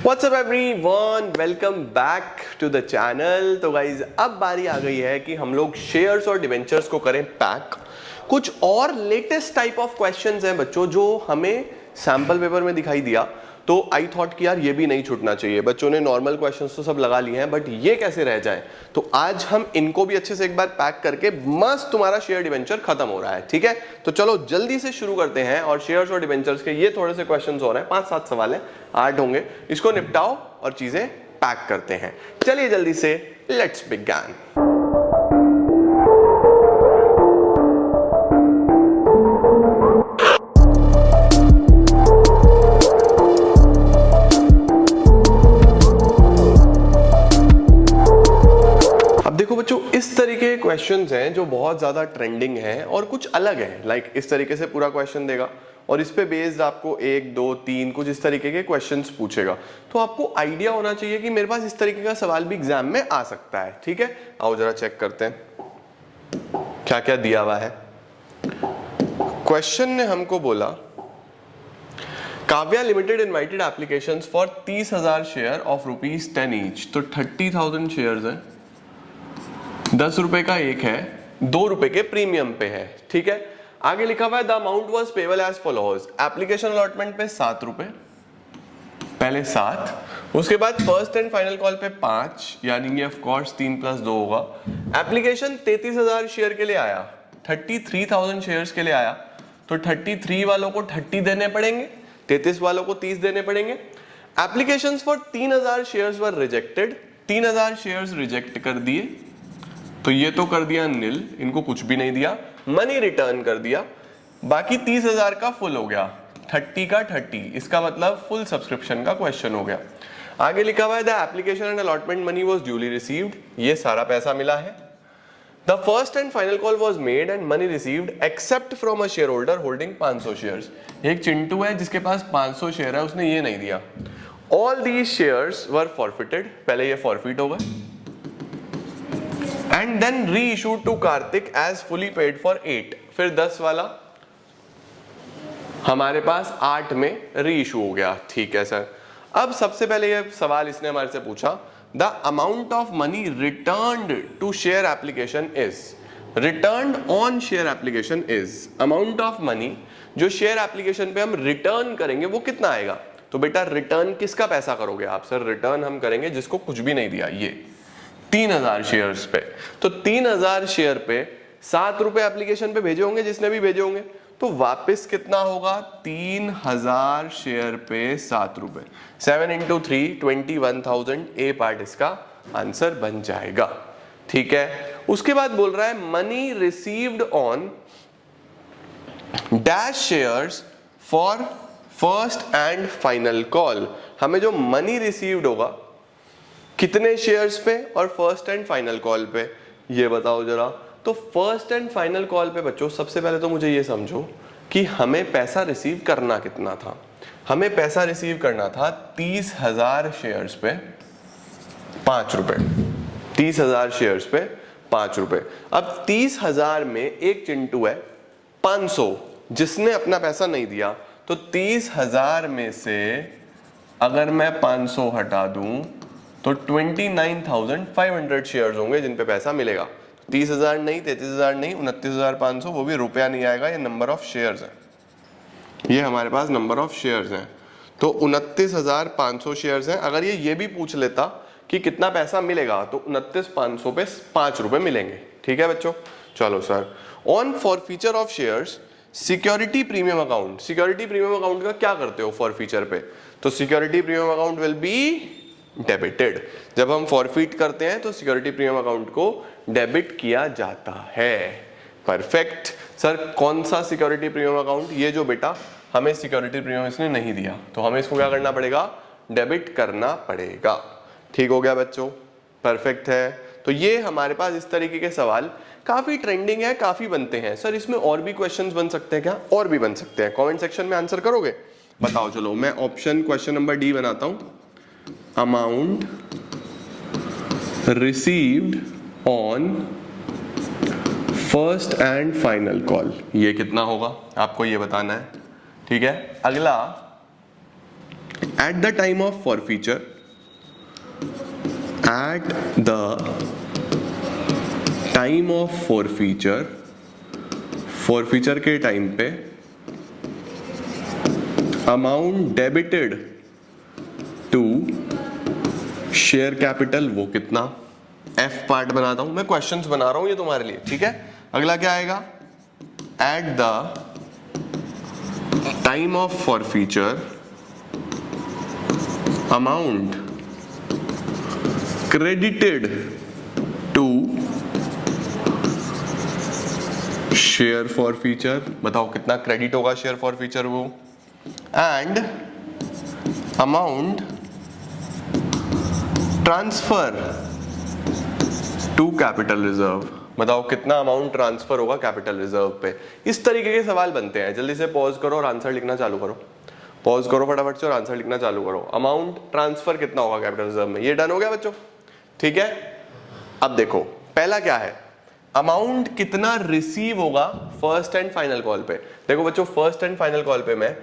WhatsApp everyone, welcome back to the channel. तो guys अब बारी आ गई है कि हम लोग शेयर्स और डिवेंचर्स को करें पैक। कुछ और लेटेस्ट टाइप ऑफ क्वेश्चंस हैं बच्चों जो हमें सैंपल पेपर में दिखाई दिया, तो आई थॉट कि यार ये भी नहीं छूटना चाहिए। बच्चों ने नॉर्मल क्वेश्चंस तो सब लगा लिए हैं, बट ये कैसे रह जाए, तो आज हम इनको भी अच्छे से एक बार पैक करके मस्त तुम्हारा शेयर डिवेंचर खत्म हो रहा है। ठीक है, तो चलो जल्दी से शुरू करते हैं। और शेयर्स और डिवेंचर्स के ये थोड़े से क्वेश्चंस हो रहे हैं, 5-7 सवाल है, 8 होंगे, इसको निपटाओ और चीजें पैक करते हैं। चलिए जल्दी से लेट्स बिगिन। देखो बच्चों, इस तरीके के क्वेश्चंस हैं जो बहुत ज्यादा ट्रेंडिंग हैं और कुछ अलग है। लाइक इस तरीके से पूरा क्वेश्चन देगा और इस पे बेस्ड आपको 1, 2, 3 कुछ इस तरीके के क्वेश्चंस पूछेगा। तो आपको आइडिया होना चाहिए कि मेरे पास इस तरीके का सवाल भी एग्जाम में आ सकता है। ठीक है, आओ जरा चेक करते हैं क्या क्या दिया हुआ है। क्वेश्चन ने हमको बोला Kavya limited invited applications for 30,000 share of ₹10 each. तो 30,000 शेयर्स है, 10 रुपए का एक है, 2 रुपए के प्रीमियम पे है। ठीक है, आगे लिखा हुआ है the amount was payable as follows. Application allotment पे 7 रुपए, पहले 7, उसके बाद फर्स्ट एंड फाइनल कॉल पे 5, यानी ये ऑफ कोर्स 3 + 2 होगा। एप्लीकेशन 33,000 शेयर के लिए आया, 33,000 शेयर्स के लिए आया, तो 33 वालों को 30 देने पड़ेंगे, 33 वालों को 30 देने पड़ेंगे। Applications for 3,000 shares were rejected, 3,000 shares reject कर दिए, तो ये तो कर दिया नील, इनको कुछ भी नहीं दिया, मनी रिटर्न कर दिया। बाकी 30,000 का फुल हो गया, 30 का 30, इसका मतलब फुल सब्सक्रिप्शन का क्वेश्चन हो गया। आगे लिखा हुआ है the application and allotment money was duly received, ये सारा पैसा मिला है। The first and final call was made and money received accept from a share holder holding 500 shares. एक चिंटू है जिसके पास 500 शेयर है, उसने ये नहीं दिया। All these shares were forfeited, पहले ये फॉरफिट हो गए, and then reissued to Kartik as fully paid for 8। फिर 10 वाला हमारे पास 8 में री इशू हो गया। ठीक है सर, अब सबसे पहले ये सवाल इसने हमारे से पूछा the amount of money returned to share application is. Returned on share application is, amount of money जो शेयर एप्लीकेशन पे हम रिटर्न करेंगे वो कितना आएगा। तो बेटा रिटर्न किसका पैसा करोगे आप? सर रिटर्न हम करेंगे जिसको कुछ भी नहीं दिया, ये 3,000 शेयर्स पे। तो 3,000 शेयर पे 7 रुपए एप्लीकेशन पे भेजे होंगे जिसने भी भेजे होंगे, तो वापस कितना होगा? 3,000 शेयर पे 7 रुपए, 7 × 3 21,000। ए पार्ट इसका आंसर बन जाएगा। ठीक है, उसके बाद बोल रहा है money received on dash shares for first and final call. हमें जो मनी रिसीव्ड होगा कितने शेयर्स पे और फर्स्ट एंड फाइनल कॉल पे, ये बताओ जरा। तो फर्स्ट एंड फाइनल कॉल पे बच्चों सबसे पहले तो मुझे ये समझो कि हमें पैसा रिसीव करना कितना था। हमें पैसा रिसीव करना था 30,000 शेयर्स पे 5 रुपए, 30,000 शेयर्स पे 5 रुपए। अब 30,000 में एक चिंटू है 500 जिसने अपना पैसा नहीं दिया, तो 30,000 में से अगर मैं 500 हटा दूं तो 29,500 शेयर्स होंगे जिन पे पैसा मिलेगा। 30,000 नहीं, 33,000 नहीं, 29,500, वो भी रुपया नहीं आएगा, ये नंबर ऑफ शेयर्स है, ये हमारे पास नंबर ऑफ शेयर्स हैं। तो 29,500 शेयर्स हैं। अगर ये भी पूछ लेता कि कितना पैसा मिलेगा, तो 29,500 पे 5 रुपए मिलेंगे। ठीक है बच्चों, चलो sir. On forfeiture of shares security premium account. Security premium account का क्या करते हो फॉरफीचर पे? तो security premium account will be debited. जब हम फॉरफिट करते हैं तो सिक्योरिटी प्रीमियम अकाउंट को डेबिट किया जाता है। परफेक्ट सर, कौन सा सिक्योरिटी प्रीमियम अकाउंट? ये जो बेटा हमें सिक्योरिटी प्रीमियम इसने नहीं दिया, तो हमें इसको क्या करना पड़ेगा? डेबिट करना पड़ेगा। ठीक हो गया बच्चों, परफेक्ट है। तो ये हमारे पास इस तरीके के सवाल काफी ट्रेंडिंग है, काफी बनते हैं। सर इसमें और भी क्वेश्चंस बन सकते हैं क्या? और भी बन सकते हैं, कमेंट सेक्शन में आंसर करोगे? बताओ। चलो मैं ऑप्शन क्वेश्चन नंबर डी बनाता हूं, amount received on first and final call, ये कितना होगा आपको ये बताना है। ठीक है, अगला at the time of forfeiture, at the time of forfeiture, forfeiture के टाइम पे amount debited to share capital वो कितना। एफ पार्ट बनाता हूं मैं, क्वेश्चंस बना रहा हूं ये तुम्हारे लिए, ठीक है। अगला क्या आएगा, at the time of forfeiture amount credited to share forfeiture, बताओ कितना क्रेडिट होगा शेयर फॉरफीचर वो, and amount transfer to capital reserve, बताओ कितना अमाउंट ट्रांसफर होगा कैपिटल रिजर्व पे। इस तरीके के सवाल बनते हैं। जल्दी से पॉज करो और आंसर लिखना चालू करो, पॉज करो फटाफट से और आंसर लिखना चालू करो। अमाउंट ट्रांसफर कितना होगा कैपिटल रिजर्व में, ये डन हो गया बच्चों, ठीक है। अब देखो पहला क्या है, अमाउंट कितना रिसीव होगा फर्स्ट एंड फाइनल कॉल पे। देखो बच्चों फर्स्ट एंड फाइनल कॉल पे मैं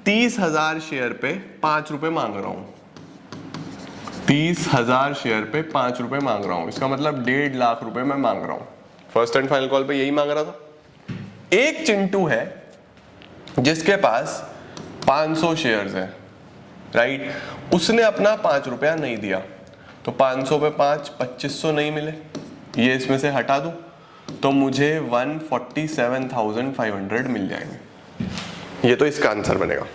30,000 शेयर पे 5 रुपए मांग रहा हूं, 30,000 शेयर पे 5 रुपए मांग रहा हूं, इसका मतलब 1.5 लाख रुपए मैं मांग रहा हूं। फर्स्ट एंड फाइनल कॉल पे यही मांग रहा था। एक चिंटू है जिसके पास 500 शेयर्स है, राइट, उसने अपना 5 रुपया नहीं दिया, तो 500 पे 5 2500 नहीं मिले, ये इसमें से हटा दूं तो मुझे 147,500 मिल जाएंगे। ये तो इसका आंसर बनेगा,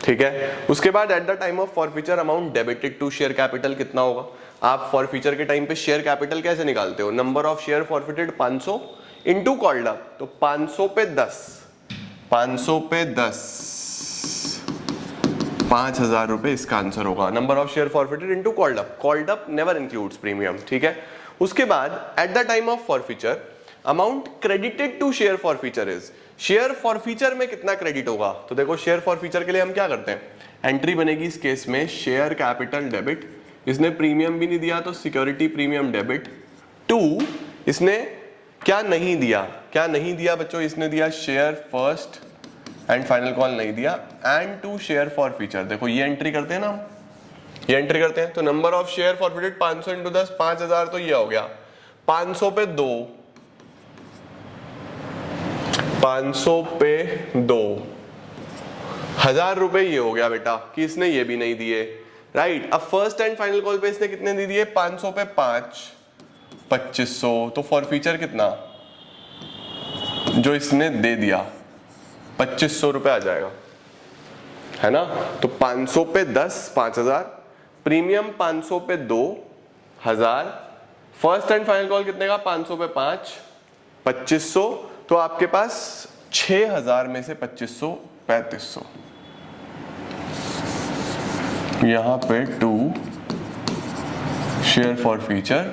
ठीक है। उसके बाद at the time of forfeiture amount debited to share capital कितना होगा। आप फॉरफीचर के टाइम पे शेयर कैपिटल कैसे निकालते हो, number of share forfeited 500 into called up, तो 500 पे 10, 500 पे 10 5,000 रुपए इसका आंसर होगा। Number of share forfeited into called up never includes premium, ठीक है। उसके बाद at the time of forfeiture amount credited to share forfeiture is, share forfeiture में कितना क्रेडिट होगा। तो देखो शेयर फॉरफीचर के लिए हम क्या करते हैं, एंट्री बनेगी इस केस में शेयर कैपिटल डेबिट, इसने प्रीमियम भी नहीं दिया तो सिक्योरिटी प्रीमियम डेबिट, टू इसने क्या नहीं दिया, क्या नहीं दिया बच्चों, इसने दिया share first and final call नहीं दिया, एंड टू शेयर फॉरफीचर। देखो ये एंट्री करते हैं ना, ये एंट्री करते हैं, तो number of share forfeited 500 into 10 5,000, तो ये हो गया 500 पे 2, 500 पे 2 1000 रुपए ये हो गया बेटा कि इसने ये भी नहीं दिए, राइट। अब फर्स्ट एंड फाइनल कॉल पे इसने कितने दे दिए, 500 पे 5 2500, तो फॉरफीचर कितना जो इसने दे दिया 2500 रुपए आ जाएगा, है ना। तो 500 पे 10 5,000, प्रीमियम 500 पे 2,000, फर्स्ट एंड फाइनल कॉल कितने का 500 पे 5 2500, तो आपके पास 6,000 में से 2500 3500, यहां पे 2 शेयर फॉरफीचर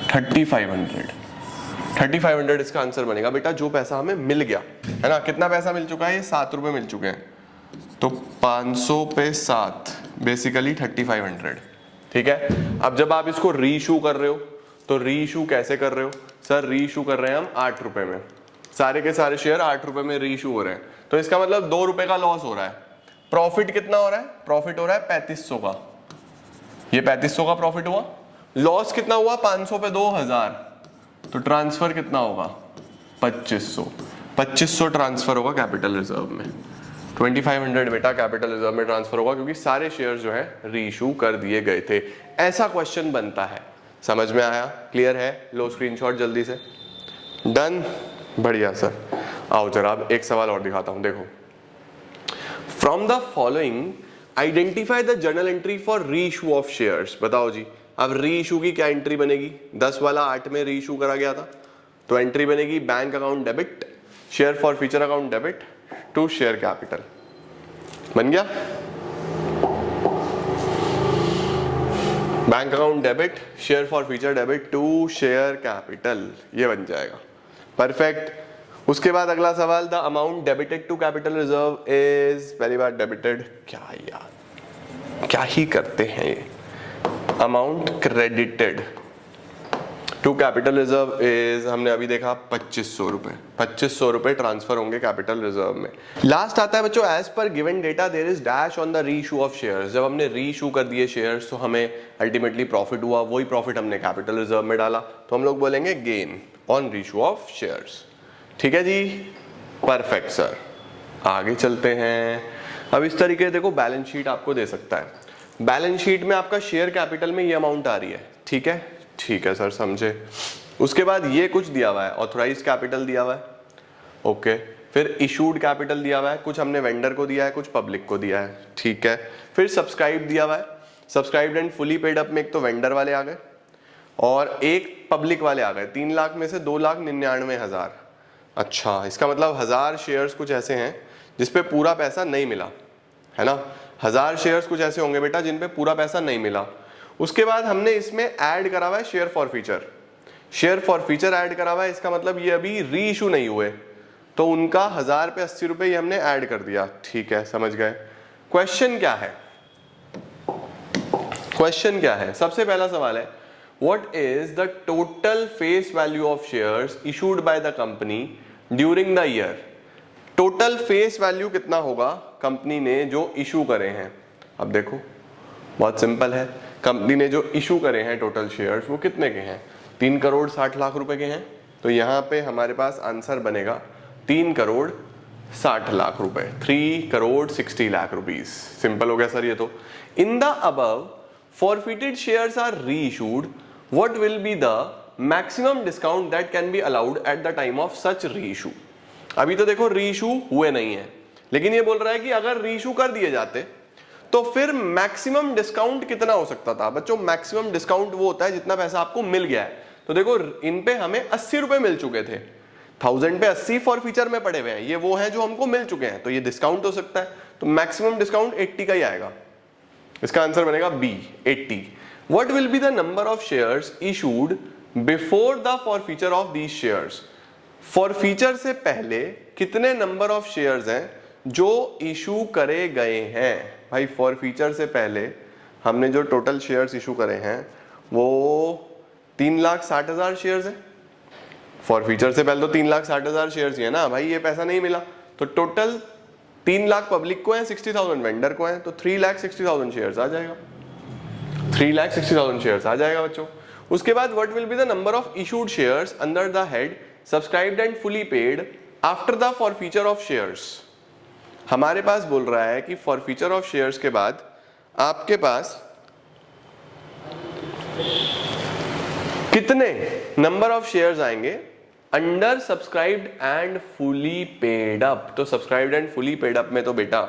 3500 इसका आंसर बनेगा बेटा। जो पैसा हमें मिल गया है ना, कितना पैसा मिल चुका है, ये 7 रुपए मिल चुके हैं, तो 500 पे 7 बेसिकली 3500, ठीक है। अब जब आप इसको रीइशू कर रहे हो तो रीइशू कैसे कर रहे हो, सर रीइशू कर रहे हैं हम 8 रुपए में, सारे के सारे शेयर 8 रुपए में रीइशू हो रहे हैं, तो इसका मतलब 2 रुपए का लॉस हो रहा है। प्रॉफिट कितना हो रहा है, प्रॉफिट हो रहा है 3500 का, ये 3500 का प्रॉफिट हुआ। लॉस कितना हुआ, 500 पे 2,000, तो ट्रांसफर कितना होगा 2500 ट्रांसफर होगा कैपिटल रिजर्व में। 2500 बेटा कैपिटल रिजर्व में ट्रांसफर होगा, क्योंकि सारे शेयर जो है रीइशू कर दिए गए थे। ऐसा क्वेश्चन बनता है, समझ में आया, क्लियर है, लो स्क्रीनशॉट जल्दी से, डन, बढ़िया सर। आओ जरा अब एक सवाल और दिखाता हूं, देखो। From the following identify the journal entry for reissue of shares, बताओ जी। अब रीइशू की क्या एंट्री बनेगी, 10 वाला 8 में रीइशू करा गया था, तो एंट्री बनेगी bank account debit, share forfeiture account debit to share capital, बन गया। Bank account debit, share forfeiture debit to share capital, ये बन जाएगा, परफेक्ट। उसके बाद अगला सवाल, the amount debited to capital reserve is, पहली बार डेबिटेड, क्या यार क्या ही करते हैं ये, amount credited to capital reserve is, हमने अभी देखा 2500 रुपए, 2500 रुपए ट्रांसफर होंगे कैपिटल रिजर्व में। लास्ट आता है बच्चों, as per given data there is dash on the reissue of shares. जब हमने री इशू कर दिए शेयर्स तो हमें अल्टीमेटली प्रॉफिट हुआ, वही प्रॉफिट हमने कैपिटल रिजर्व में डाला, तो हम लोग बोलेंगे गेन ऑन री इशू ऑफ शेयर्स। ठीक है जी, परफेक्ट सर। आगे चलते हैं। अब इस तरीके से देखो बैलेंस शीट आपको दे सकता है, बैलेंस शीट में आपका शेयर कैपिटल में ये अमाउंट आ रही है, ठीक है, ठीक है सर समझे। उसके बाद ये कुछ दिया हुआ है, ऑथराइज्ड कैपिटल दिया हुआ है, ओके, फिर इशूड कैपिटल दिया हुआ है, कुछ हमने वेंडर को दिया है, कुछ पब्लिक को दिया है, ठीक है, फिर सब्सक्राइब दिया हुआ है, subscribed and fully paid up में एक तो वेंडर वाले आ गए और एक पब्लिक वाले आ गए, 3 लाख में से 2,99,000। अच्छा, इसका मतलब 1000 शेयर्स कुछ ऐसे हैं जिसपे पूरा पैसा नहीं मिला है ना, 1000 शेयर्स कुछ ऐसे होंगे बेटा जिन पे पूरा पैसा नहीं मिला। उसके बाद हमने इसमें ऐड करा हुआ है share for feature, share for feature add करा हुआ है, इसका मतलब ये अभी री इशू नहीं हुए, तो उनका 1000 पे 80 रुपए ये हमने ऐड कर दिया, ठीक है, समझ गए। क्वेश्चन क्या है, क्वेश्चन क्या है, सबसे पहला सवाल है what is the total face value of shares issued by the company during the year. Total face value कितना होगा कंपनी ने जो इशू करे हैं। अब देखो बहुत सिंपल है, कंपनी ने जो इशू करे हैं टोटल शेयर्स वो कितने के हैं, 3 करोड़ 60 लाख रुपए के हैं, तो यहाँ पे हमारे पास आंसर बनेगा 3 करोड़ 60 लाख रुपए, 3 करोड़ 60 लाख रुपीज। सिंपल हो गया सर ये तो। In the above forfeited shares are reissued, what will be the maximum discount that can be allowed at the time of such reissue। अभी तो देखो रीइशू हुए नहीं है, लेकिन ये बोल रहा है कि अगर रीइशू कर दिए जाते तो फिर मैक्सिमम डिस्काउंट कितना हो सकता था। बच्चों मैक्सिमम डिस्काउंट वो होता है जितना पैसा आपको मिल गया है, तो देखो इन पे हमें 80 रुपए मिल चुके थे, 1000 पे 80 फॉर फीचर में पड़े हुए हैं, ये वो हैं जो हमको मिल चुके हैं, तो ये डिस्काउंट हो सकता है, तो मैक्सिमम डिस्काउंट 80 का ही आएगा। इसका आंसर बनेगा B 80। What will be the number of shares issued before the forfeiture of these shares. Forfeiture से पहले कितने नंबर ऑफ शेयर्स हैं जो इशू करे गए हैं। भाई फॉरफीचर से पहले हमने जो टोटल शेयर्स इशू करे हैं वो 3,60,000 शेयर्स हैं। फॉरफीचर से पहले तो 3,60,000 शेयर्स ही है ना भाई, ये पैसा नहीं मिला, तो टोटल 3 लाख पब्लिक को है, 60,000 वेंडर को है, तो 3,60,000 शेयर्स आ जाएगा, 3,60,000 शेयर्स आ जाएगा बच्चों। उसके बाद what will be the number of issued shares under the head subscribed and fully paid after the forfeiture of shares. हमारे पास बोल रहा है कि फॉरफीचर ऑफ शेयर्स के बाद आपके पास कितने नंबर ऑफ शेयर्स आएंगे under subscribed and fully paid up. तो subscribed and fully paid up में तो बेटा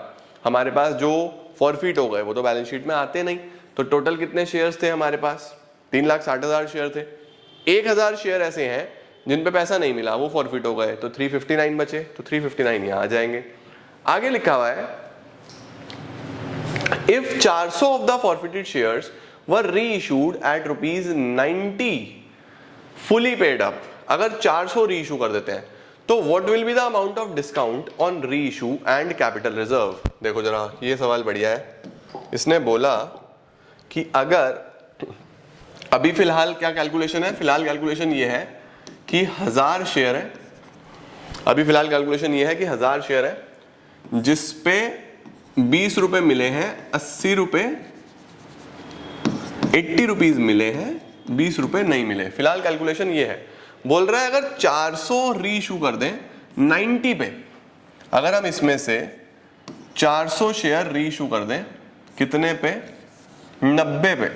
हमारे पास जो फॉरफीट हो गए वो तो बैलेंस शीट में आते नहीं, तो टोटल कितने शेयर्स थे हमारे पास, 3,60,000 शेयर थे। 1,000 शेयर ऐसे हैं जिन पे पैसा नहीं मिला, वो फॉरफीट हो गए, तो 359 बचे, तो 359 यहां आ जाएंगे। आगे लिखा हुआ है if 400 of the forfeited shares were reissued at ₹90 fully paid up. अगर 400 रीइशू कर देते हैं तो what will be the amount of discount on reissue and capital reserve. देखो जरा ये सवाल बढ़िया है, इसने बोला कि अगर अभी फिलहाल क्या कैलकुलेशन है, फिलहाल कैलकुलेशन ये है कि 1000 शेयर है, अभी फिलहाल कैलकुलेशन ये है कि 1000 शेयर है जिसपे 20 रुपए मिले हैं, 80 रुपए 80 रुपीज मिले हैं, 20 रुपए नहीं मिले। फिलहाल कैलकुलेशन ये है, बोल रहा है अगर 400 रीइशू कर दें 90 पे, अगर हम इसमें से 400 शेयर रीइशू कर दें कितने पे, 90 पे,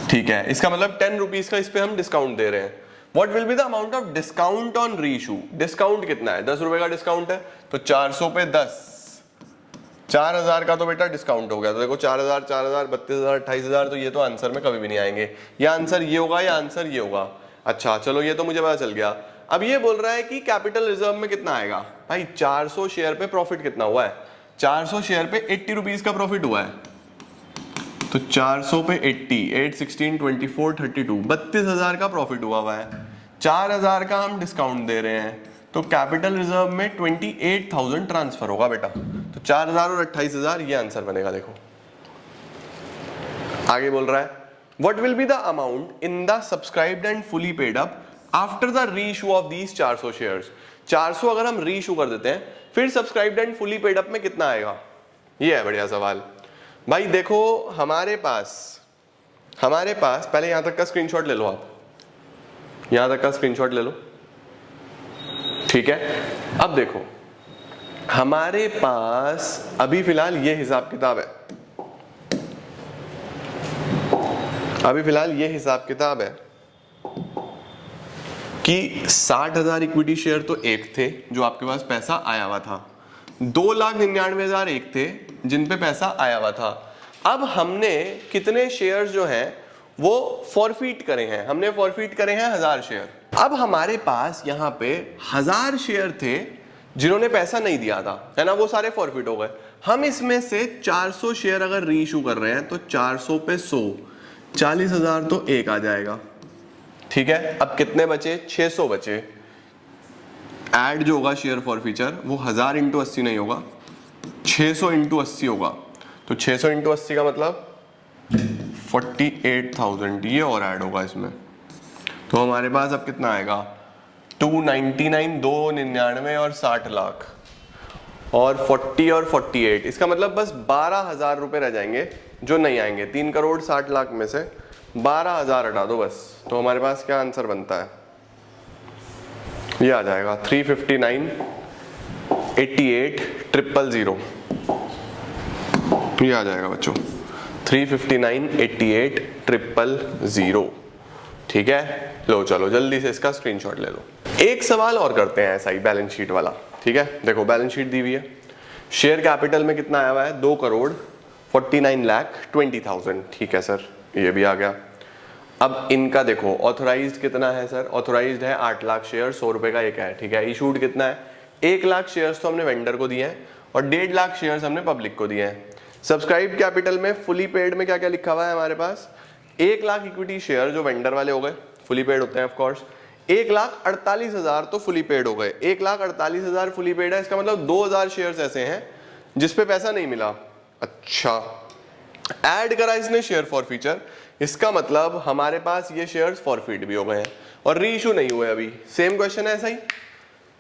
ठीक है, इसका मतलब 10 रुपीज का इस पे हम डिस्काउंट दे रहे हैं। What will be the amount of discount on reissue. Discount कितना है, 10 रुपए का डिस्काउंट है, तो 400 पे 10, 4,000 का तो बेटा डिस्काउंट हो गया, तो देखो 4,000 4,000 32,000 28,000, तो ये तो आंसर में कभी भी नहीं आएंगे, या आंसर ये होगा या आंसर ये होगा। अच्छा चलो ये तो मुझे पता चल गया। अब ये बोल रहा है कि कैपिटल रिजर्व में कितना आएगा। भाई 400 शेयर पे प्रॉफिट कितना हुआ है, 400 शेयर पे 80 रुपीज का प्रॉफिट हुआ है, तो 400 पे 80, 8 16 24 32, 32,000 का प्रॉफिट हुआ है, 4,000 का हम डिस्काउंट दे रहे हैं, तो कैपिटल रिजर्व में 28,000 ट्रांसफर होगा बेटा, तो 4,000 और 28,000 ये आंसर बनेगा। देखो आगे बोल रहा है what will be the amount in the subscribed and fully paid up after the reissue of these 400 shares. 400 अगर हम री इशू कर देते हैं, फिर subscribed and fully paid up में कितना आएगा? ये है बढ़िया सवाल भाई। देखो हमारे पास पहले यहां तक का स्क्रीनशॉट ले लो, आप यहां तक का स्क्रीनशॉट ले लो, ठीक है। अब देखो हमारे पास अभी फिलहाल ये हिसाब किताब है, अभी फिलहाल ये हिसाब किताब है कि 60,000 इक्विटी शेयर तो एक थे जो आपके पास पैसा आया हुआ था, 2,99,000 एक थे जिन पे पैसा आया हुआ था। अब हमने कितने शेयर्स जो हैं वो फॉरफीट करे हैं, हमने फॉरफीट करे हैं 1000 शेयर। अब हमारे पास यहाँ पे 1000 शेयर थे जिन्होंने पैसा नहीं दिया था, है ना, वो सारे फॉरफीट हो गए। हम इसमें से 400 शेयर अगर री इशू कर रहे हैं तो 400 पे 100, 40,000 तो एक आ जाएगा, ठीक है। अब कितने बचे? 600 बचे। ऐड जो होगा शेयर फॉरफीचर वो 1000 इंटू 80 नहीं होगा, 600 इंटू 80 होगा। तो 600 इंटू 80 का मतलब 48,000, ये और ऐड होगा इसमें। तो हमारे पास अब कितना आएगा? 299, 299 और 60 लाख और 40 और 48, इसका मतलब बस 12,000 रुपए रह जाएंगे जो नहीं आएंगे। 3 करोड़ 60 लाख में से 12,000 हटा दो बस। तो हमारे पास क्या आंसर बनता है? ये आ जाएगा 359,88,000,000। ये आ जाएगा बच्चों 359,88,000,000, ठीक है। लो चलो जल्दी से इसका स्क्रीनशॉट ले लो। एक सवाल और करते हैं ऐसा ही बैलेंस शीट वाला, ठीक है। देखो बैलेंस शीट दी हुई है, शेयर कैपिटल में कितना आया हुआ है? 2,49,20,000, ठीक है सर, ये भी आ गया। अब इनका देखो ऑथोराइज्ड कितना है सर? ऑथोराइज्ड है 8 लाख शेयर, 100 रुपए का एक है, ठीक है। इशूड कितना है? 1 लाख शेयर्स तो हमने वेंडर को दिए हैं और 1.5 लाख शेयर्स हमने पब्लिक को दिए हैं। सब्सक्राइब कैपिटल में फुली पेड में क्या क्या लिखा हुआ है हमारे पास? 1 लाख इक्विटी शेयर जो वेंडर वाले हो गए, फुली पेड होते हैं ऑफ कोर्स। 1,48,000 तो फुली पेड हो गए, 1,48,000 फुली पेड है, इसका मतलब 2,000 शेयर्स ऐसे हैं जिसपे पैसा नहीं मिला। अच्छा, ऐड करा इसने शेयर फॉरफीचर, इसका मतलब हमारे पास ये शेयर्स फॉरफीट भी हो गए हैं और री इशू नहीं हुए अभी। सेम क्वेश्चन है, ऐसा ही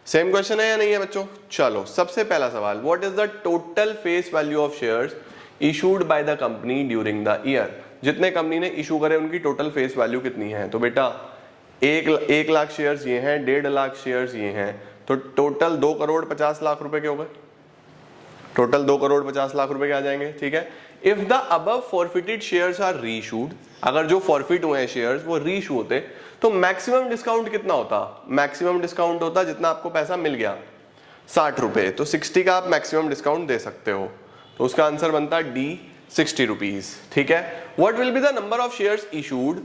सेम क्वेश्चन है या नहीं है बच्चों? चलो सबसे पहला सवाल, what is the total face value of shares issued by the company during the year? जितने कंपनी ने इशू करे उनकी टोटल फेस वैल्यू कितनी है? तो बेटा 1 लाख शेयर्स ये हैं, 1.5 लाख शेयर्स ये हैं, तो टोटल 2,50,00,000 रुपए के हो गए। टोटल 2,50,00,000 रुपए के आ जाएंगे, ठीक है। If the above forfeited shares are reissued, अगर जो फॉरफिट हुए हैं शेयर्स वो रीइशू होते तो मैक्सिमम डिस्काउंट कितना होता? मैक्सिमम डिस्काउंट होता जितना आपको पैसा मिल गया 60 रुपए, तो 60 का आप मैक्सिमम डिस्काउंट दे सकते हो। तो उसका आंसर बनता है डी, 60 रुपीज, ठीक है। What will be the number of shares issued?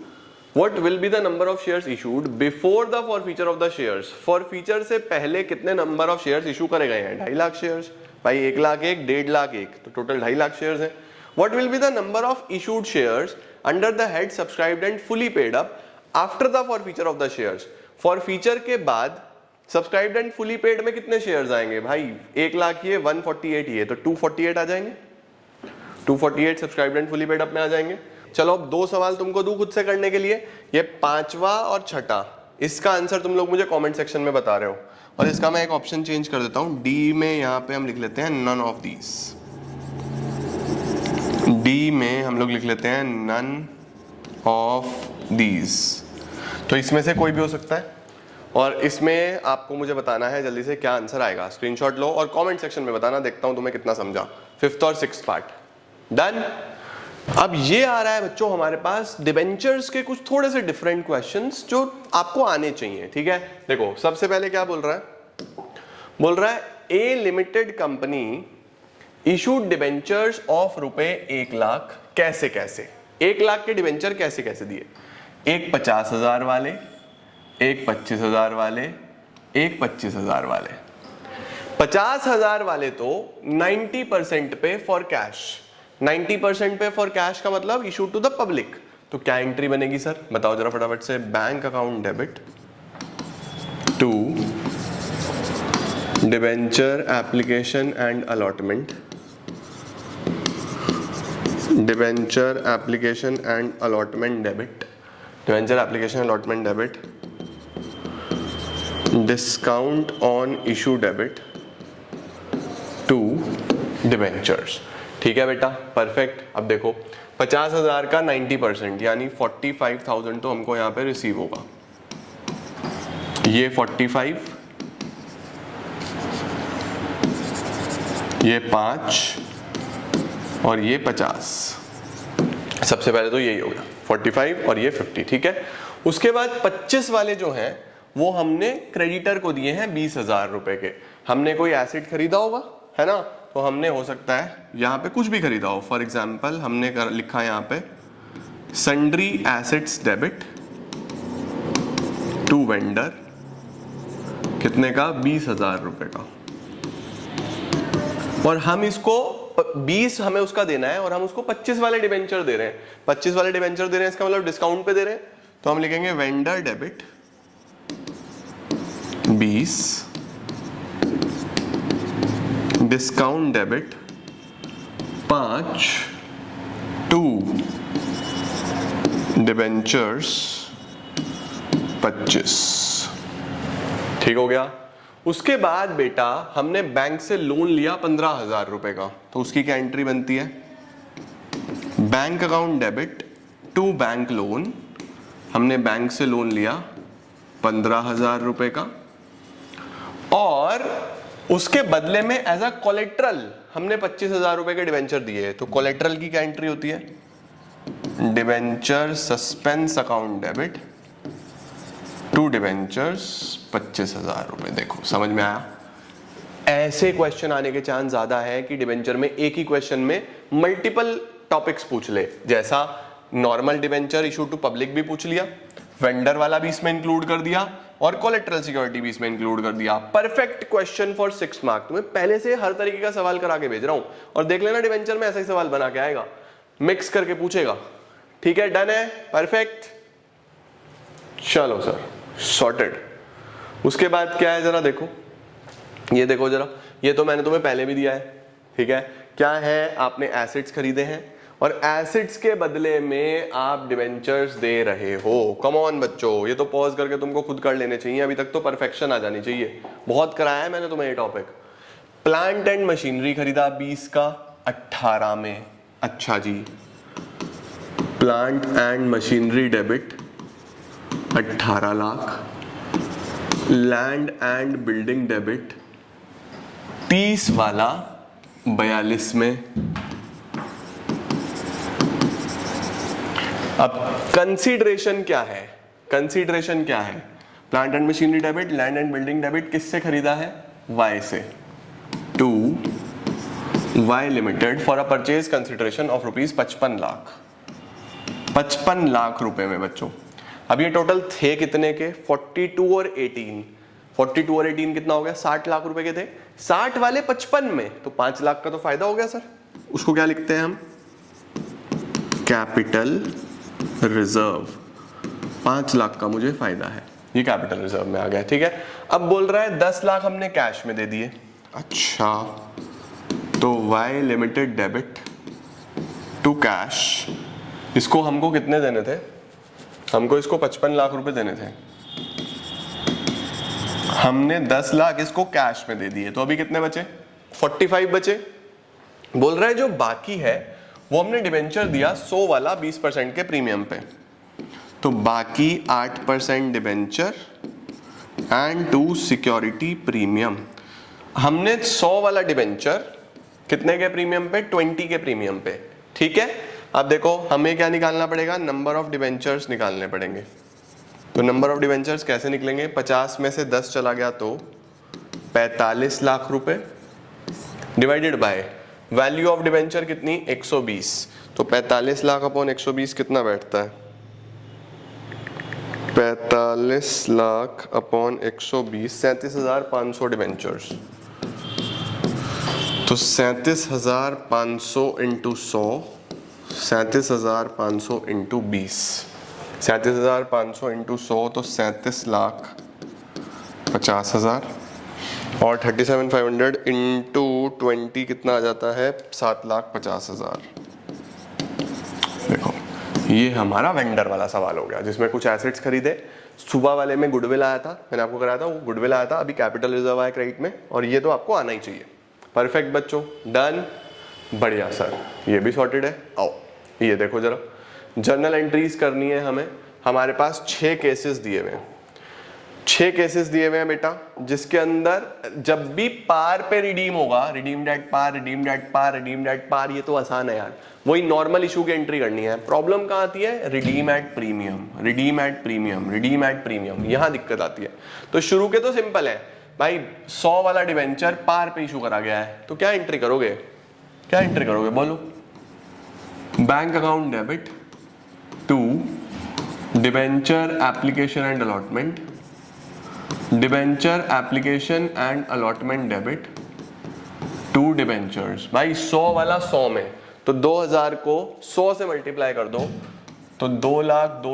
What will be the number of shares issued before the forfeiture of the shares? Forfeiture से पहले कितने नंबर ऑफ शेयर्स इशू करे गए हैं? 2.5 लाख शेयर्स भाई, 1 लाख 1, 1.5 लाख 1, तो टोटल 2.5 लाख शेयर्स हैं। What will be the number of issued shares under the head subscribed and fully paid up after the forfeiture of the shares? Forfeiture के बाद subscribed and fully paid में कितने शेयर्स आएंगे भाई? 1 लाख ये, 148 ये, तो 248 आ जाएंगे। 248 subscribed and fully paid up में आ जाएंगे। चलो अब 2 सवाल तुमको दूं खुद से करने के लिए, ये 5वां और 6ठा, इसका आंसर तुम लोग मुझे कमेंट सेक्शन में बता रहे हो। और इसका मैं एक ऑप्शन चेंज कर देता हूं, डी में यहाँ पे हम लिख लेते हैं नन ऑफ दीज। डी में हम लोग लिख लेते हैं नन ऑफ दीज, तो इसमें से कोई भी हो सकता है। और इसमें आपको मुझे बताना है जल्दी से क्या आंसर आएगा। स्क्रीनशॉट लो और कमेंट सेक्शन में बताना, देखता हूं तुम्हें कितना समझा। 5th और 6th पार्ट डन। अब ये आ रहा है बच्चों हमारे पास डिबेंचर्स के कुछ थोड़े से डिफरेंट क्वेश्चंस जो आपको आने चाहिए, ठीक है। देखो सबसे पहले क्या बोल रहा है? बोल रहा है A limited company issued debentures of रुपए 1 लाख कैसे कैसे? 1 लाख के डिबेंचर कैसे कैसे दिए? एक 50,000 वाले, एक 25,000 वाले, एक 25,000 वाले। 50,000 वाले तो 90% पे फॉर कैश, 90% पे फॉर कैश का मतलब इशू टू द पब्लिक। तो क्या एंट्री बनेगी सर, बताओ जरा फटाफट से। Bank account debit to debenture application and allotment debenture application and allotment debit, debenture application allotment debit, discount on issue debit to debentures. ठीक है बेटा, परफेक्ट। अब देखो 50,000 का 90% यानी 45,000 तो हमको यहाँ पे रिसीव होगा। ये 45, ये 5 और ये 50। सबसे पहले तो यही हो गया 45 और ये 50। ठीक है, उसके बाद 25 वाले जो हैं वो हमने क्रेडिटर को दिए हैं 20,000 रुपए के। हमने कोई एसेट खरीदा होगा, है ना, तो हमने हो सकता है यहाँ पे कुछ भी खरीदा हो। फॉर एग्जाम्पल हमने लिखा यहाँ पे sundry assets debit to vendor, कितने का, 20,000 रुपए का। और हम इसको 20 हमें उसका देना है और हम उसको 25 वाले डिबेंचर दे रहे हैं। 25 वाले डिबेंचर दे रहे हैं, इसका मतलब डिस्काउंट पे दे रहे हैं। तो हम लिखेंगे vendor debit 20, discount debit 5 to debentures 25। ठीक हो गया। उसके बाद बेटा हमने बैंक से लोन लिया 15,000 रुपए का, तो उसकी क्या एंट्री बनती है, bank account debit to bank loan. हमने बैंक से लोन लिया 15,000 रुपए का और उसके बदले में एज अ कोलेट्रल हमने 25,000 रुपए के डिबेंचर दिए। तो कोलेट्रल की क्या एंट्री होती है, debenture suspense account debit to debentures 25,000 रुपए। देखो समझ में आया। ऐसे क्वेश्चन आने के चांस ज्यादा है कि डिबेंचर में एक ही क्वेश्चन में मल्टीपल टॉपिक्स पूछ ले, जैसा normal debenture issue to public भी पूछ लिया, वेंडर वाला भी इसमें इंक्लूड कर दिया और कोलेट्रल सिक्योरिटी भी इसमें इंक्लूड कर दिया। Perfect question for 6 mark. तुम्हें पहले से हर तरीके का सवाल करा के भेज रहा हूं और देख लेना डिबेंचर में ऐसा ही सवाल बना के आएगा, मिक्स करके पूछेगा। ठीक है, डन है, परफेक्ट। चलो सर, सॉर्टेड। उसके बाद क्या है जरा देखो, ये देखो जरा, ये तो मैंने तुम्हें पहले भी दिया है। ठीक है, क्या है, आपने एसेट्स खरीदे हैं और एसेट्स के बदले में आप डिबेंचर्स दे रहे हो। कम ऑन बच्चों, ये तो पॉज करके तुमको खुद कर लेने चाहिए, अभी तक तो परफेक्शन आ जानी चाहिए। बहुत कराया है मैंने तुम्हें ये टॉपिक। प्लांट एंड मशीनरी खरीदा 20 का 18 में। अच्छा जी, plant and machinery debit 18 lakh, land and building debit 30 वाला 42 में। अब कंसीडरेशन क्या है, कंसीडरेशन क्या है, plant and machinery debit, land and building debit किससे खरीदा है, वाई से, to Y limited for a purchase consideration of rupees 55 lakh. 55 lakh रुपए में बच्चों। अब ये टोटल थे कितने के, 42 और 18। 42 और 18 कितना हो गया, 60 लाख रुपए के थे। 60 वाले 55 में, तो 5 लाख का तो फायदा हो गया सर। उसको क्या लिखते हैं हम, कैपिटल रिजर्व। 5 लाख का मुझे फायदा है, ये कैपिटल रिजर्व में आ गया। ठीक है, अब बोल रहा है 10 लाख हमने कैश में दे दिए। अच्छा, तो Y limited debit to cash, इसको हमको कितने देने थे, हमको इसको 55 लाख रुपए देने थे, हमने 10 लाख इसको कैश में दे दिए, तो अभी कितने बचे, 45 बचे। बोल रहा है जो बाकी है वो हमने डिबेंचर दिया 100 वाला 20% के प्रीमियम पे, तो बाकी 8% डिबेंचर एंड 2 सिक्योरिटी प्रीमियम। हमने 100 वाला डिबेंचर कितने के प्रीमियम पे, 20 के प्रीमियम पे। ठीक है, अब देखो हमें क्या निकालना पड़ेगा, नंबर ऑफ डिबेंचर्स निकालने पड़ेंगे। तो नंबर ऑफ डिबेंचर्स कैसे निकलेंगे, 50 में से 10 चला गया तो 45 लाख रुपए divided by value of debenture कितनी, 120। तो 45 लाख अपॉन 120 कितना बैठता है, 45 लाख अपॉन 120, 37,500 डिबेंचर्स। तो 37,500 इंटू 100, 37,500 इंटू 20, 37,500 इंटू 100 तो 37,50,000 और 37,500 इंटू 20 कितना आ जाता है, 7,50,000। ये हमारा वेंडर वाला सवाल हो गया जिसमें कुछ एसेट्स खरीदे। सुबह वाले में गुडविल आया था, मैंने आपको कराया था, वो गुडविल आया था, अभी कैपिटल रिजर्व आया क्रेडिट में, और ये तो आपको आना ही चाहिए। परफेक्ट बच्चों, डन, बढ़िया सर, ये भी सॉर्टेड है। आओ ये देखो जरा, जर्नल एंट्रीज करनी है हमें। हमारे पास 6 केसेस दिए हुए हैं, 6 केसेस दिए हुए हैं बेटा, जिसके अंदर जब भी पार पे रिडीम होगा, redeemed at par, redeemed at par, redeemed at par, ये तो आसान है यार, वही नॉर्मल इशू की एंट्री करनी है। प्रॉब्लम कहाँ आती है? Redeem at premium, redeem at premium, redeem at premium, यहां दिक्कत आती है। तो शुरू के तो सिंपल है भाई, 100 वाला डिवेंचर पार पे इशू करा गया है, तो क्या एंट्री करोगे? क्या एंट्री करोगे बोलो? Bank account debit to debenture application and allotment, debenture application and allotment debit to debentures. भाई 100 वाला 100 में, तो 2000 को 100 से मल्टीप्लाई कर दो तो 2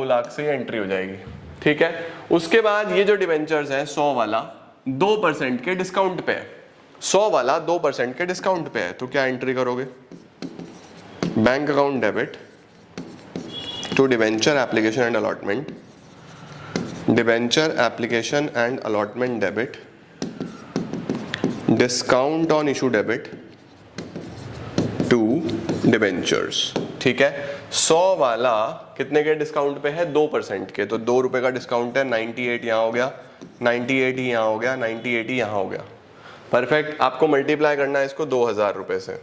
लाख से एंट्री हो जाएगी, ठीक है। उसके बाद ये जो डिवेंचर्स है 100 वाला 2% के डिस्काउंट पे है, 100 वाला 2% के डिस्काउंट पे है, तो क्या एंट्री करोगे? Bank account debit to debenture application and allotment, debenture application and allotment debit, discount on issue debit to debentures, ठीक है। 100 वाला कितने के डिस्काउंट पे है? 2% के, तो 2 रुपए का डिस्काउंट है, 98 यहाँ हो गया, 98 ही यहाँ हो गया, 98 ही यहाँ हो गया। परफेक्ट। आपको मल्टीप्लाई करना है इसको 2000 रुपए से,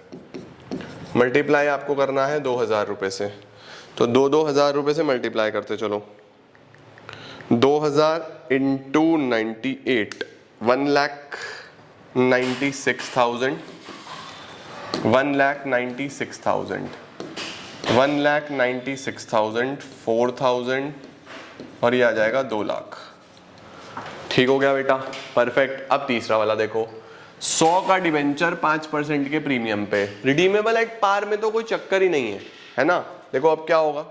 मल्टीप्लाई आपको करना है 2000 रुपए से, तो 2000 रुपए से मल्टीप्लाई करते चलो। 2000 इंटू 98, 1,96,000, 1,96,000, 1,96,000, 4,000 और ये आ जाएगा 2 लाख। ठीक हो गया बेटा, परफेक्ट। अब तीसरा वाला देखो, 100 का डिवेंचर 5% के प्रीमियम पे, रिडीमेबल एट पार में तो कोई चक्कर ही नहीं है ना। देखो अब क्या होगा,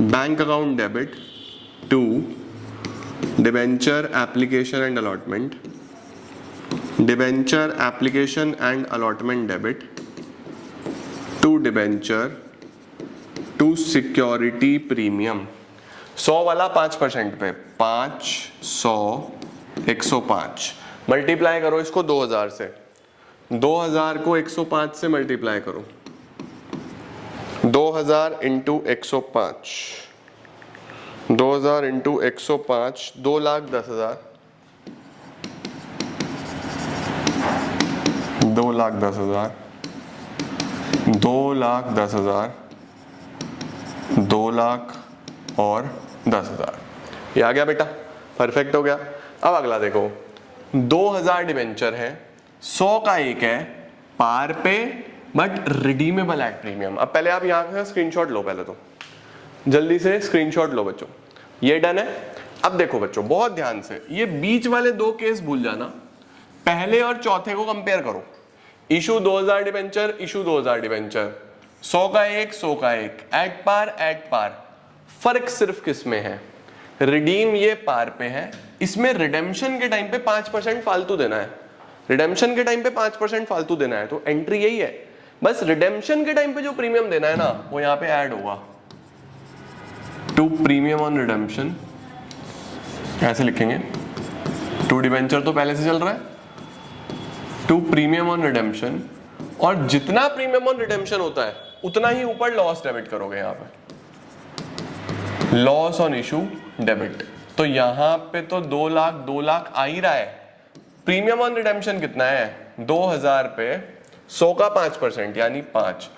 bank account debit to debenture application and allotment, debenture application and allotment debit to debenture to security premium. 100 वाला 5% पे, 500 105, मल्टीप्लाई करो इसको 2000 से, 2000 को 105 से मल्टीप्लाई करो, 2000 इंटू 105, 2000 इंटू 105, 2,10,000, 2,10,000, 2,10,000, 2 लाख और 10,000, ये आ गया बेटा, परफेक्ट हो गया। अब अगला देखो, 2000 डिवेंचर है, 100 का एक है पार पे बट रिडीमेबल एट प्रीमियम। अब पहले आप यहाँ से स्क्रीनशॉट लो, पहले तो जल्दी से स्क्रीनशॉट लो बच्चों, ये डन है। अब देखो बच्चों बहुत ध्यान से, ये बीच वाले 2 केस भूल जाना, पहले और चौथे को कंपेयर करो। इशू 2000 डिवेंचर, इशू 2000 डिवेंचर, 100 का एक, 100 का एक, एट पार। फर्क सिर्फ किस में है? रिडीम ये पार पे है, इसमें रिडेम्पशन के टाइम पे 5% फालतू देना है, रिडेम्पशन के टाइम पे 5% फालतू देना है, तो एंट्री यही है। बस रिडेम्पशन के टाइम पे जो प्रीमियम देना है ना, वो यहां पे ऐड होगा टू प्रीमियम ऑन रिडेम्पशन, ऐसे लिखेंगे, टू डिवेंचर तो पहले से चल रहा है, टू प्रीमियम ऑन रिडेम्पशन, और जितना प्रीमियम ऑन रिडेम्पशन होता है उतना ही ऊपर लॉस डेबिट करोगे, यहां पे लॉस ऑन इशू डेबिट। तो यहां पे तो 2 लाख आ ही रहा है। प्रीमियम ऑन रिडेम्पशन कितना है? 2000 पे 100 का 5% यानी 5,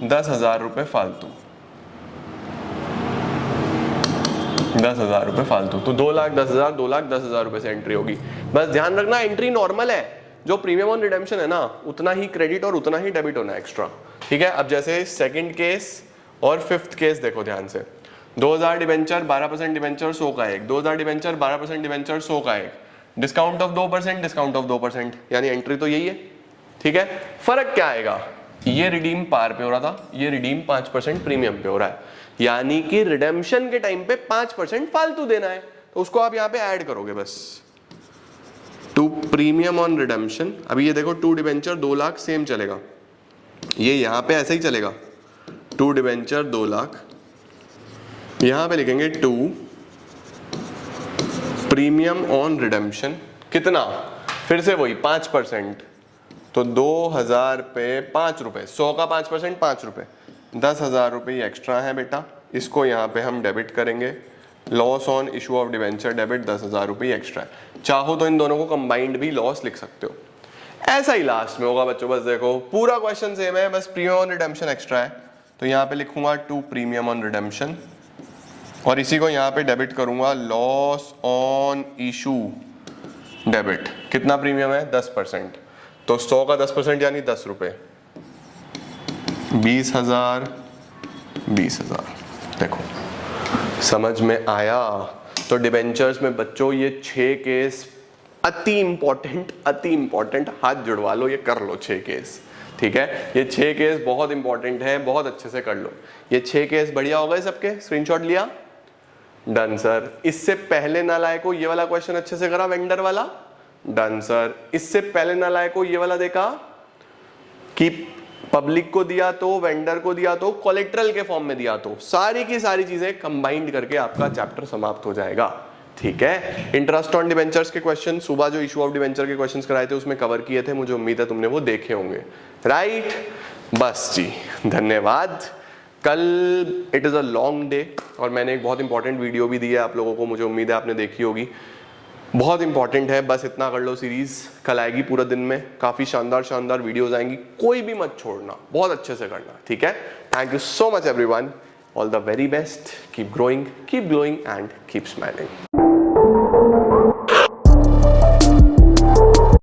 10,000 रुपए फालतू, 10,000 रुपए फालतू, तो 2,10,000, 2,10,000 रुपए से एंट्री होगी। बस ध्यान रखना एंट्री नॉर्मल है, जो प्रीमियम ऑन रिडेम्पशन है ना उतना ही क्रेडिट और उतना ही डेबिट होना है एक्स्ट्रा, ठीक है। अब जैसे सेकंड केस और फिफ्थ केस देखो ध्यान से, 2000 डिवेंचर 12% डिवेंचर 100 का एक, 2000 डिवेंचर 12% डिवेंचर 100 का एक, डिस्काउंट ऑफ 2%, डिस्काउंट ऑफ 2%, यानी एंट्री तो यही है, ठीक है। फर्क क्या आएगा? ये रिडीम पार पे हो रहा था, ये रिडीम 5% प्रीमियम पे हो रहा है, यानी कि रिडेम्पशन के टाइम पे 5% फालतू देना है, तो उसको आप यहाँ पे ऐड करोगे बस, टू प्रीमियम ऑन रिडेम्पशन। अभी ये देखो 2 डिवेंचर 2 लाख सेम चलेगा, ये यहाँ पे ऐसे ही चलेगा, 2 डिबेंचर 2 लाख, यहां पे लिखेंगे 2 प्रीमियम ऑन रिडेम्पशन, कितना, फिर से वही 5%, तो 2000 पे 5 रुपए, 100 का 5% 5 रुपए, 10,000 रुपये एक्स्ट्रा है बेटा, इसको यहाँ पे हम डेबिट करेंगे। Loss on issue of debenture debit 10,000 रुपये एक्स्ट्रा है। चाहो तो इन दोनों को कंबाइंड भी लॉस लिख सकते हो। ऐसा ही लास्ट में होगा बच्चों, बस देखो पूरा क्वेश्चन सेम है, बस प्रीमियम ऑन रिडेम्पशन एक्स्ट्रा है, तो यहाँ पे लिखूंगा 2 प्रीमियम ऑन रिडेम्पशन और इसी को यहाँ पे डेबिट करूंगा लॉस ऑन इशू डेबिट। कितना प्रीमियम है 10%, तो 100 का 10% यानी 10 रुपये, 20,000 20,000। देखो समझ में आया। तो डिबेंचर्स में बच्चों ये 6 केस अति इंपॉर्टेंट, हाथ जुड़वा लो, ये कर लो 6 केस, ठीक है। ये 6 केस बहुत इंपॉर्टेंट है, बहुत अच्छे से कर लो। ये 6 केस बढ़िया हो गए सबके, स्क्रीनशॉट लिया, डन सर। इससे पहले नालायक को ये वाला क्वेश्चन अच्छे से करा, वेंडर वाला, डन सर। इससे पहले नालायक को ये वाला देखा कि पब्लिक को दिया तो, वेंडर को दिया तो, कोलेट्रल के फॉर्म में दिया तो, सारी की सारी चीजें कंबाइंड करके आपका चैप्टर समाप्त हो जाएगा, ठीक है। इंटरेस्ट ऑन डिबेंचर्स के क्वेश्चन सुबह जो इशू ऑफ डिबेंचर के क्वेश्चंस कराए थे उसमें कवर किए थे, मुझे उम्मीद है तुमने वो देखे होंगे, राइट। बस जी, धन्यवाद। Call it is a long day और मैंने एक बहुत इंपॉर्टेंट वीडियो भी दी है आप लोगों को, मुझे उम्मीद है आपने देखी होगी, बहुत इंपॉर्टेंट है। बस इतना कर लो, सीरीज कल आएगी पूरा दिन में, काफ़ी शानदार वीडियोस आएंगी, कोई भी मत छोड़ना, बहुत अच्छे से करना, ठीक है। Thank you so much everyone, all the very best, keep growing, keep glowing and keep smiling.